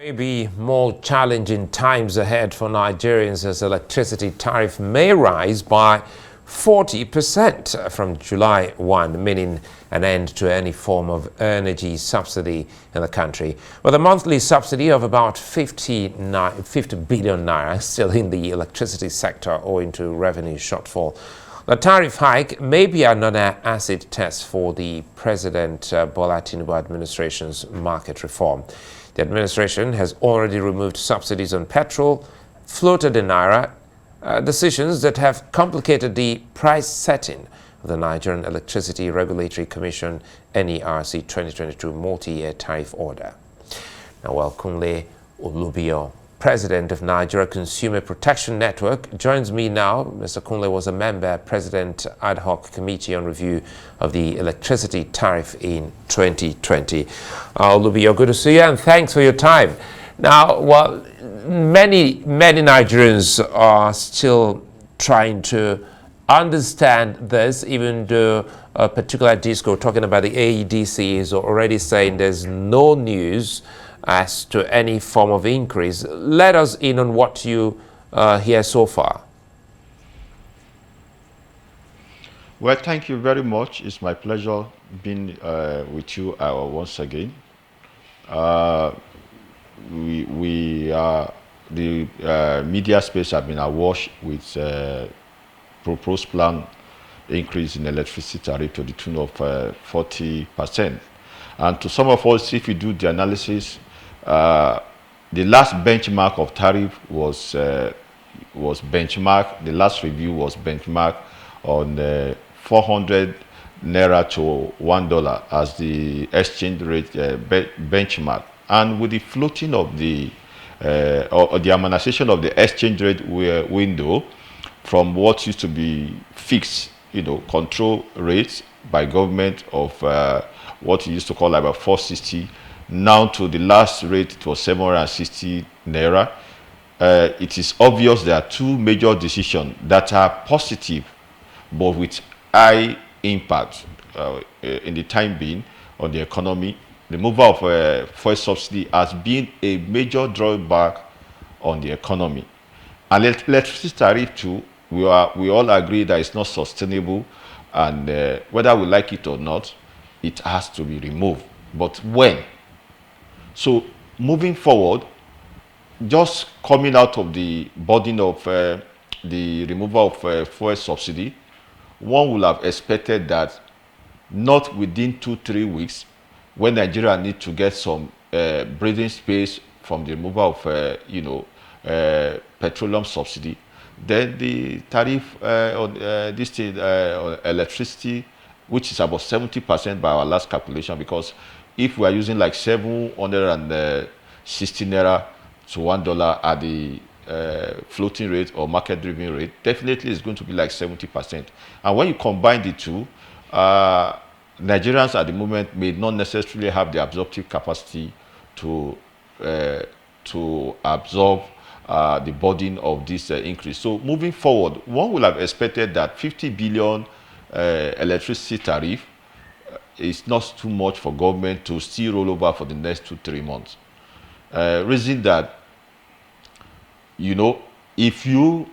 Maybe more challenging times ahead for Nigerians as electricity tariff may rise by 40% from July 1, meaning an end to any form of energy subsidy in the country. With a monthly subsidy of about 50 billion naira still in the electricity sector owing to revenue shortfall, the tariff hike may be another acid test for the President Bola Tinubu administration's market reform. The administration has already removed subsidies on petrol, floated the naira, decisions that have complicated the price setting of the Nigerian Electricity Regulatory Commission NERC 2022 multi-year tariff order. Now, while Kunle Olubiyo, President of Nigeria Consumer Protection Network, joins me now. Mr. Kunle was a member, President Ad Hoc Committee on Review of the Electricity Tariff in 2020. Olubiyo, good to see you and thanks for your time. Now, well, many Nigerians are still trying to understand this, even though a particular disco talking about the AEDC is already saying there's no news as to any form of increase. Let us in on what you hear so far. Well, thank you very much. It's my pleasure being with you once again. The media space have been awash with proposed plan increase in electricity tariff to the tune of 40%. And to some of us, if you do the analysis, the last benchmark of tariff was benchmark. The last review was benchmark on 400 naira to $1 as the exchange rate benchmark. And with the floating of the or the harmonization of the exchange rate window from what used to be fixed, control rates by government of what you used to call about 460. Now to the last rate, it was 760 naira. It is obvious there are two major decisions that are positive, but with high impact in the time being on the economy. The removal of fuel subsidy has been a major drawback on the economy. And electricity tariff too, we all agree that it's not sustainable, and whether we like it or not, it has to be removed. But when? So moving forward, just coming out of the burden of the removal of fuel subsidy, one would have expected that not within 2-3 weeks, when Nigeria needs to get some breathing space from the removal of petroleum subsidy, then the tariff on this thing, electricity, which is about 70% by our last calculation, because if we are using like 760 naira to $1 at the floating rate or market-driven rate, definitely it's going to be like 70%. And when you combine the two, Nigerians at the moment may not necessarily have the absorptive capacity to absorb the burden of this increase. So moving forward, one would have expected that 50 billion electricity tariff is not too much for government to still roll over for the next 2-3 months. Reason that, if you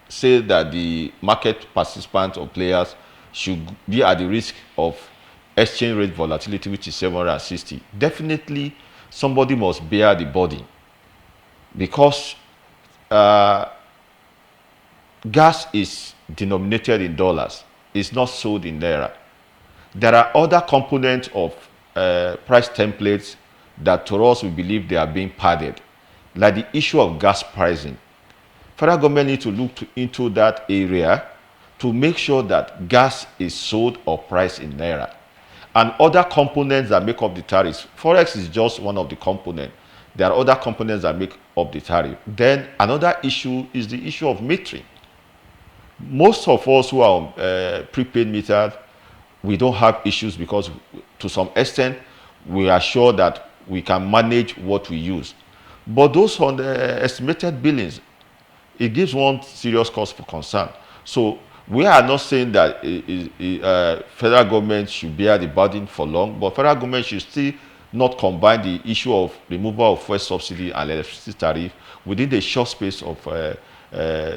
say that the market participants or players should be at the risk of exchange rate volatility, which is 760, definitely somebody must bear the burden, because gas is denominated in dollars. It's not sold in naira. There are other components of price templates that to us we believe they are being padded, like the issue of gas pricing. Federal government needs to look into that area to make sure that gas is sold or priced in naira. And other components that make up the tariffs. Forex is just one of the components. There are other components that make up the tariff. Then another issue is the issue of metering. Most of us who are on prepaid metered, we don't have issues because to some extent we are sure that we can manage what we use. But those on the estimated billings, it gives one serious cause for concern. So we are not saying that federal government should bear the burden for long, but federal government should still not combine the issue of removal of fuel subsidy and electricity tariff within the short space of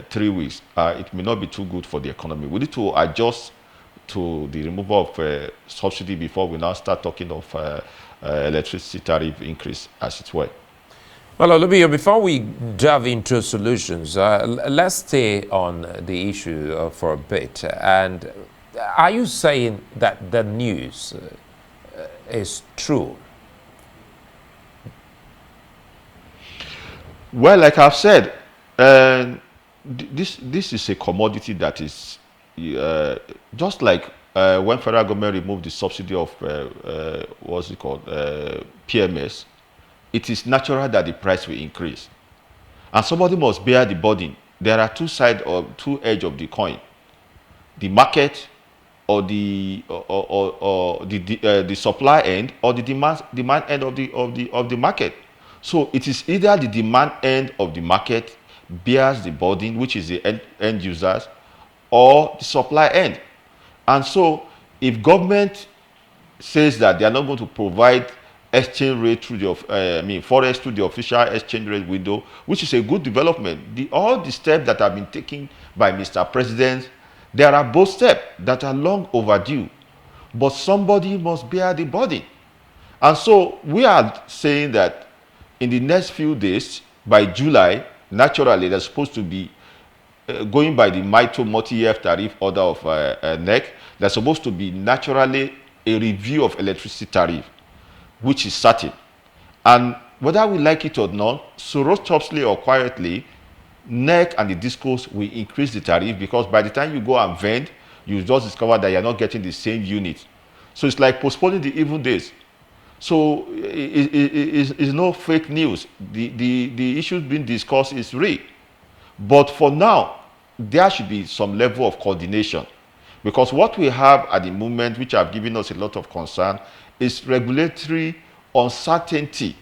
3 weeks, it may not be too good for the economy. We need to adjust to the removal of subsidy before we now start talking of electricity tariff increase, as it were. Well, Olubiyo, before we delve into solutions, let's stay on the issue for a bit. And are you saying that the news is true? Well, like I've said, this is a commodity that is just like when federal government removed the subsidy of what's it called, PMS. It is natural that the price will increase, and somebody must bear the burden. There are two sides or two edges of the coin: the market, or the the supply end, or the demand end of the market. So it is either the demand end of the market bears the burden, which is the end users, or the supply end. And so if government says that they are not going to provide exchange rate through the forex through the official exchange rate window, which is a good development. All the steps that have been taken by Mr. President, there are both steps that are long overdue, but somebody must bear the burden. And so we are saying that in the next few days, by July, naturally there's supposed to be going by the MITO multi-year tariff order of NEC, there's supposed to be naturally a review of electricity tariff, which is certain. And whether we like it or not, surreptitiously or quietly, NEC and the discos will increase the tariff, because by the time you go and vend, you just discover that you're not getting the same unit. So it's like postponing the even days. So it's no fake news. The issues being discussed is real. But for now, there should be some level of coordination, because what we have at the moment, which have given us a lot of concern, is regulatory uncertainty.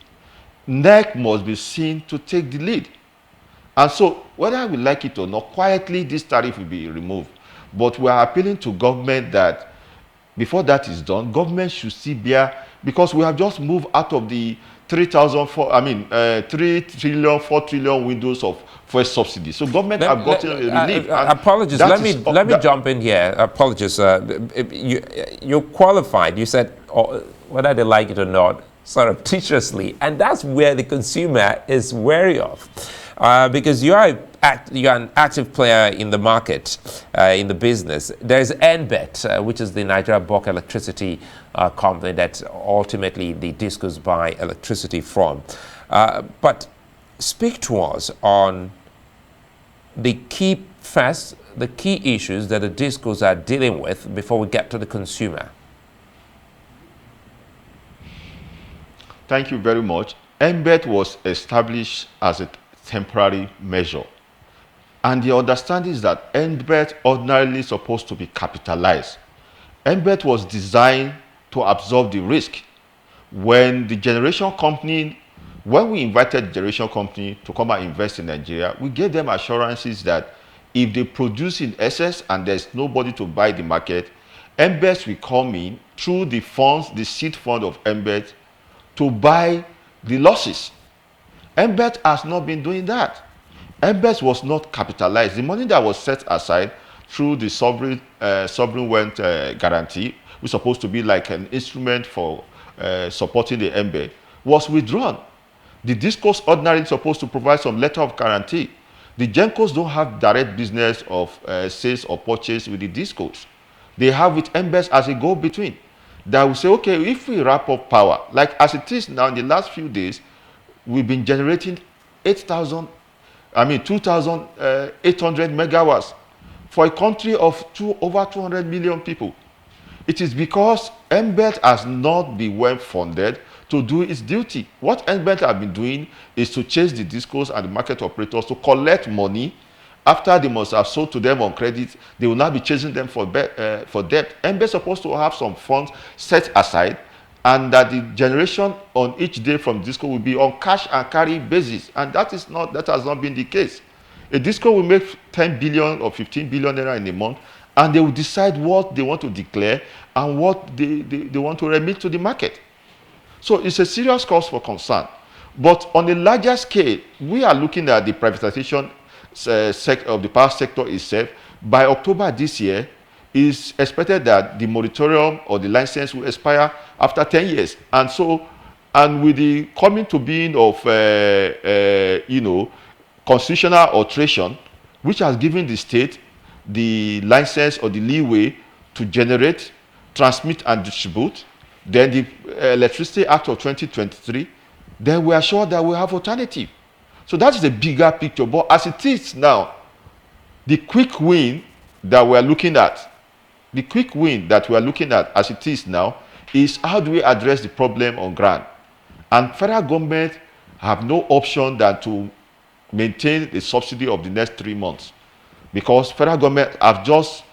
NEC must be seen to take the lead. And so, whether we like it or not, quietly this tariff will be removed. But we are appealing to government that before that is done, government should see bear, because we have just moved out of the 3 trillion, 4 trillion windows of fuel subsidy. So government have gotten a relief. Apologies. Let me jump in here. Apologies. You're qualified. You said whether they like it or not, surreptitiously, and that's where the consumer is wary of, because you are an active player in the market, in the business. There's NBET, which is the Nigeria Bulk Electricity company that ultimately the discos buy electricity from. But speak to us on the key issues that the discos are dealing with before we get to the consumer. Thank you very much. NBET was established as a temporary measure. And the understanding is that NBET ordinarily supposed to be capitalized. NBET was designed to absorb the risk. When we invited the generation company to come and invest in Nigeria, we gave them assurances that if they produce in excess and there's nobody to buy the market, NBET will come in through the funds, the seed fund of NBET, to buy the losses. NBET has not been doing that. NBET was not capitalized. The money that was set aside through the sovereign wealth guarantee, which was supposed to be like an instrument for supporting the NBET, was withdrawn. The discos ordinarily supposed to provide some letter of guarantee. The GENCOs don't have direct business of sales or purchase with the discos. They have with NBET as a go-between. That will say, okay, if we wrap up power, like as it is now in the last few days, we've been generating 2,800 megawatts for a country of over 200 million people. It is because NBET has not been well funded to do its duty. What NBET have been doing is to chase the discos and the market operators to collect money. After they must have sold to them on credit, they will now be chasing them for debt. NBET is supposed to have some funds set aside, and that the generation on each day from disco will be on cash and carry basis, and that has not been the case. A disco will make 10 billion or 15 billion naira in a month, and they will decide what they want to declare and what they want to remit to the market. So it's a serious cause for concern. But on a larger scale, we are looking at the privatization of the power sector itself. By October this year, it's expected that the moratorium or the license will expire after 10 years. And so, and with the coming to being of, constitutional alteration, which has given the state the license or the leeway to generate, transmit, and distribute, then the Electricity Act of 2023, then we are sure that we have alternative. So that is a bigger picture. But as it is now, the quick win that we are looking at, as it is now, is how do we address the problem on ground? And federal government have no option than to maintain the subsidy of the next 3 months, because federal government have just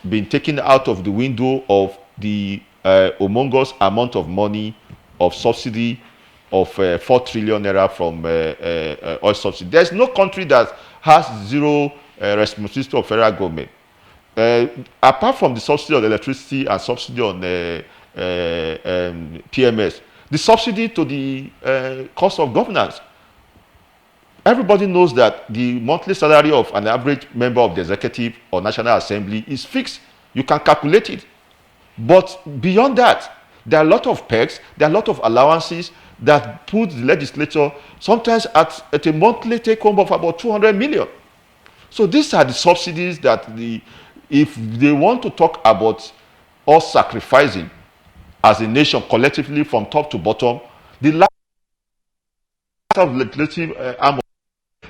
been taken out of the window of the humongous amount of money of subsidy of 4 trillion naira from oil subsidy. There's no country that has zero responsibility of federal government. Apart from the subsidy on electricity and subsidy on PMS, the subsidy to the cost of governance. Everybody knows that the monthly salary of an average member of the executive or National Assembly is fixed. You can calculate it. But beyond that, there are a lot of perks, there are a lot of allowances that put the legislature sometimes at a monthly take-home of about 200 million. So these are the subsidies that if they want to talk about us sacrificing as a nation collectively from top to bottom, the last of legislative arm,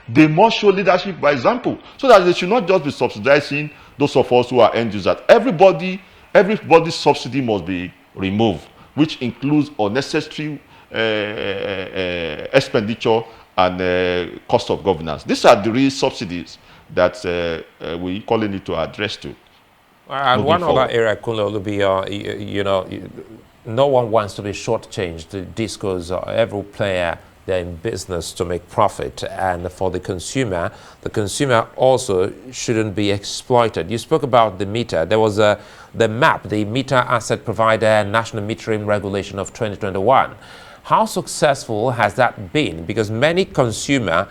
they must show leadership by example, so that they should not just be subsidizing those of us who are end users. Everybody's subsidy must be removed, which includes unnecessary expenditure and cost of governance. These are the real subsidies that we equally need to address to. And one other area, Kunle, Olubiyo, no one wants to be shortchanged. The discos, every player, they're in business to make profit, and for the consumer also shouldn't be exploited. You spoke about the meter. There was the MAP, the Meter Asset Provider National Metering Regulation of 2021. How successful has that been? Because many consumers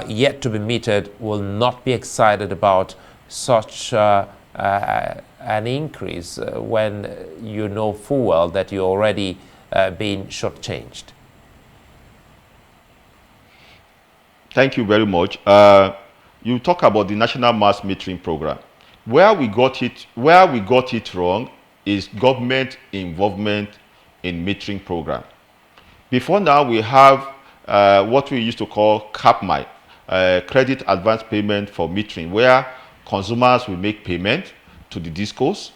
yet to be metered will not be excited about such an increase when you know full well that you're already being shortchanged. Thank you very much. You talk about the National Mass Metering Program. Where we got it wrong is government involvement in metering program. Before now, we have what we used to call CAPMI, credit advance payment for metering, where consumers will make payment to the discos,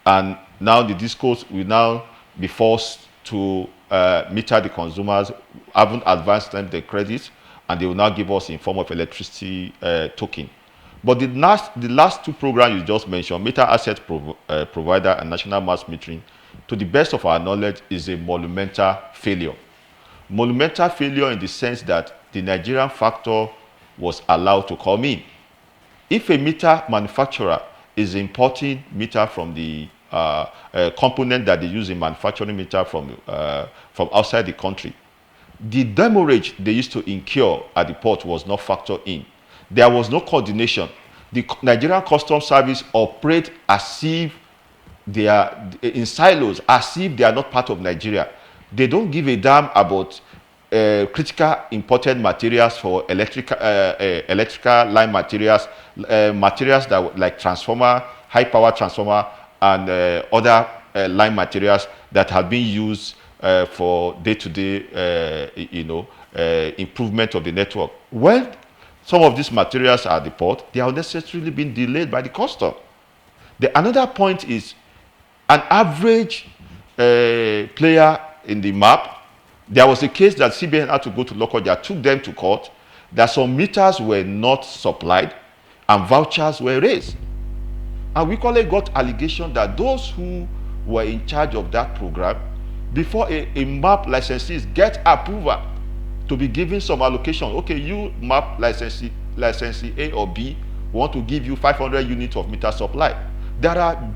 and now the discos will now be forced to meter the consumers, haven't advanced them the credit, and they will now give us in form of electricity token. But the last two programs you just mentioned, Meter Asset Provider and National Mass Metering, to the best of our knowledge, is a monumental failure. Monumental failure in the sense that the Nigerian factor was allowed to come in. If a meter manufacturer is importing meter from the component that they use in manufacturing meter from outside the country, the demurrage they used to incur at the port was not factored in. There was no coordination. The Nigerian Customs Service operate as if they are in silos, as if they are not part of Nigeria. They don't give a damn about critical imported materials for electrical line materials, materials that like transformer, high power transformer, and other line materials that have been used for day-to-day, improvement of the network. When some of these materials are at the port, they are necessarily being delayed by the custom. Another point is an average player in the MAP. There was a case that CBN had to go to Lokoja, took them to court, that some meters were not supplied and vouchers were raised. And we call it got allegation that those who were in charge of that program, before a MAP licensees get approval to be given some allocation. Okay, you MAP licensee A or B want to give you 500 units of meter supply. There are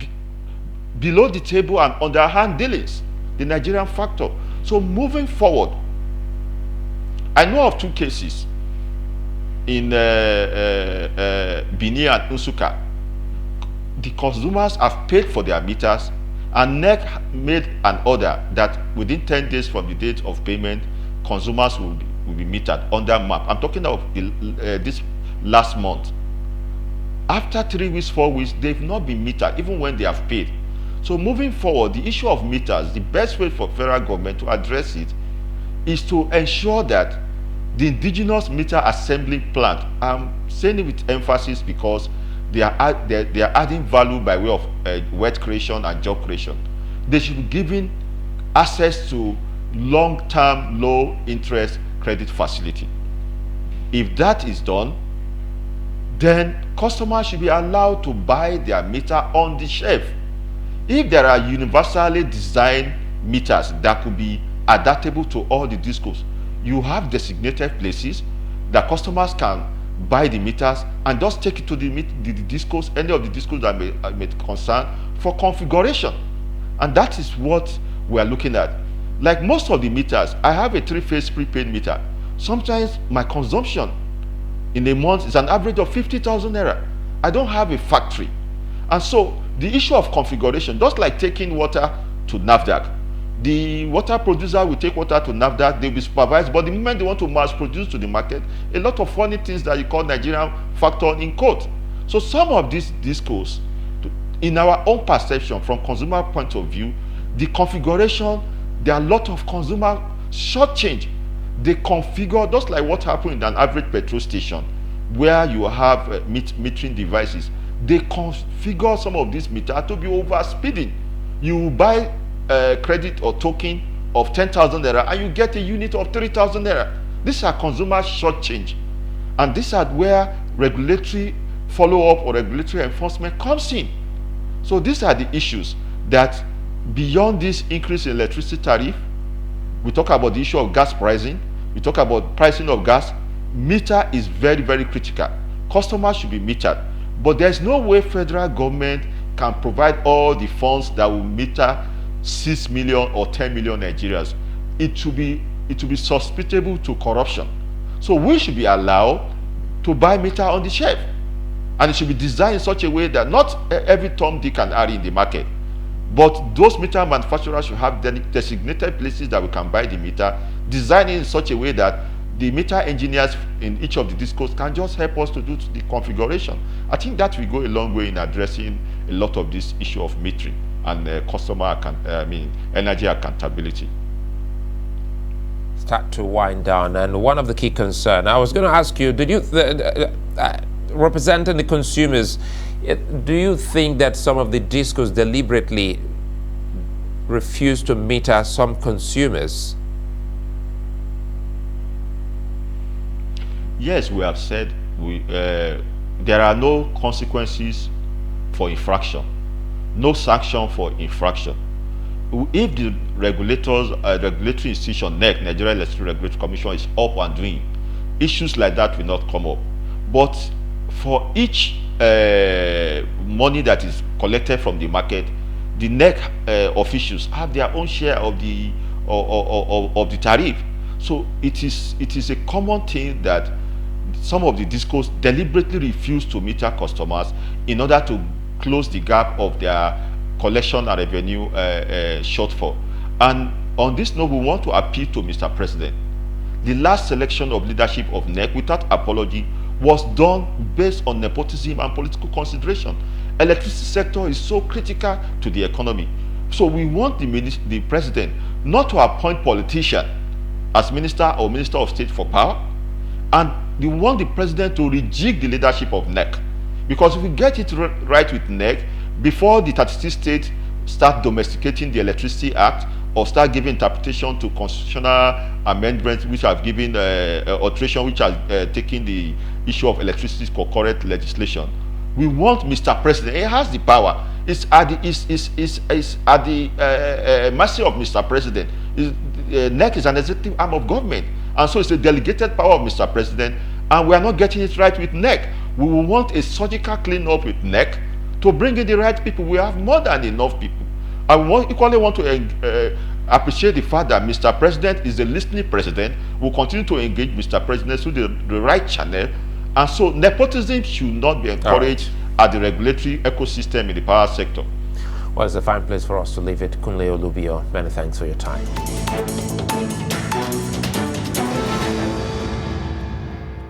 below the table and underhand dealings, the Nigerian factor. So moving forward, I know of 2 cases in Benin and Nsukka. The consumers have paid for their meters, and NEC made an order that within 10 days from the date of payment, consumers will be metered under MAP. I'm talking of this last month. After 3 weeks, 4 weeks, they've not been metered, even when they have paid. So moving forward, the issue of meters, the best way for federal government to address it is to ensure that the indigenous meter assembly plant, I'm saying it with emphasis because they are adding value by way of wealth creation and job creation. They should be given access to long-term, low-interest credit facility. If that is done, then customers should be allowed to buy their meter on the shelf. If there are universally designed meters that could be adaptable to all the discos, you have designated places that customers can buy the meters and just take it to the discos, any of the discos that may concern, for configuration. And that is what we are looking at. Like most of the meters, I have a 3-phase prepaid meter. Sometimes my consumption in a month is an average of 50,000 naira. I don't have a factory. And so the issue of configuration, just like taking water to NAFDAC, the water producer will take water to NAFDAC, they'll be supervised, but the moment they want to mass produce to the market, a lot of funny things that you call Nigerian factor in quote. So some of these discos, in our own perception, from consumer point of view, the configuration, there are a lot of consumer shortchange. They configure, just like what happened in an average petrol station, where you have metering devices. They configure some of these meters to be over speeding. You buy credit or token of 10,000 naira and you get a unit of 3,000 naira. These are consumer shortchange, and these are where regulatory follow-up or regulatory enforcement comes in. So these are the issues that, beyond this increase in electricity tariff, we talk about the issue of gas pricing, we talk about pricing of gas. Meter is very, very critical. Customers should be metered, but there's no way federal government can provide all the funds that will meter 6 million or 10 million Nigerians. It will be susceptible to corruption. So we should be allowed to buy meter on the shelf, and it should be designed in such a way that not every Tom, Dick and Harry in the market, but those meter manufacturers should have designated places that we can buy the meter, designed in such a way that the meter engineers in each of the discos can just help us to do the configuration. I think that will go a long way in addressing a lot of this issue of metering and energy accountability. Start to wind down, and one of the key concerns I was going to ask you, did you representing the consumers, do you think that some of the discos deliberately refuse to meter some consumers? Yes, we have said there are no consequences for infraction, no sanction for infraction. If the regulatory institution, NEC, Nigeria Electricity Regulatory Commission, is up and doing, issues like that will not come up. But for each money that is collected from the market, the NEC officials have their own share of the tariff. So it is a common thing that some of the discos deliberately refuse to meter customers in order to close the gap of their collection and revenue shortfall. And on this note, we want to appeal to Mr. President. The last selection of leadership of NEC, without apology, was done based on nepotism and political consideration. Electricity sector is so critical to the economy. So we want the president not to appoint politician as minister or minister of state for power, and we want the president to rejig the leadership of NEC. Because if we get it right with NEC, before the 36 states start domesticating the Electricity Act or start giving interpretation to constitutional amendments which have given alteration, which have taken the issue of electricity concurrent legislation, we want Mr. President. He has the power. It's at the mercy of Mr. President. NEC is an executive arm of government, and so it's a delegated power of Mr. President, and we are not getting it right with NEC. We will want a surgical clean-up with NEC to bring in the right people. We have more than enough people. equally want to appreciate the fact that Mr. President is a listening president. We'll continue to engage Mr. President through the right channel. And so nepotism should not be encouraged at the regulatory ecosystem in the power sector. Well, it's a fine place for us to leave it. Kunle Olubiyo, many thanks for your time.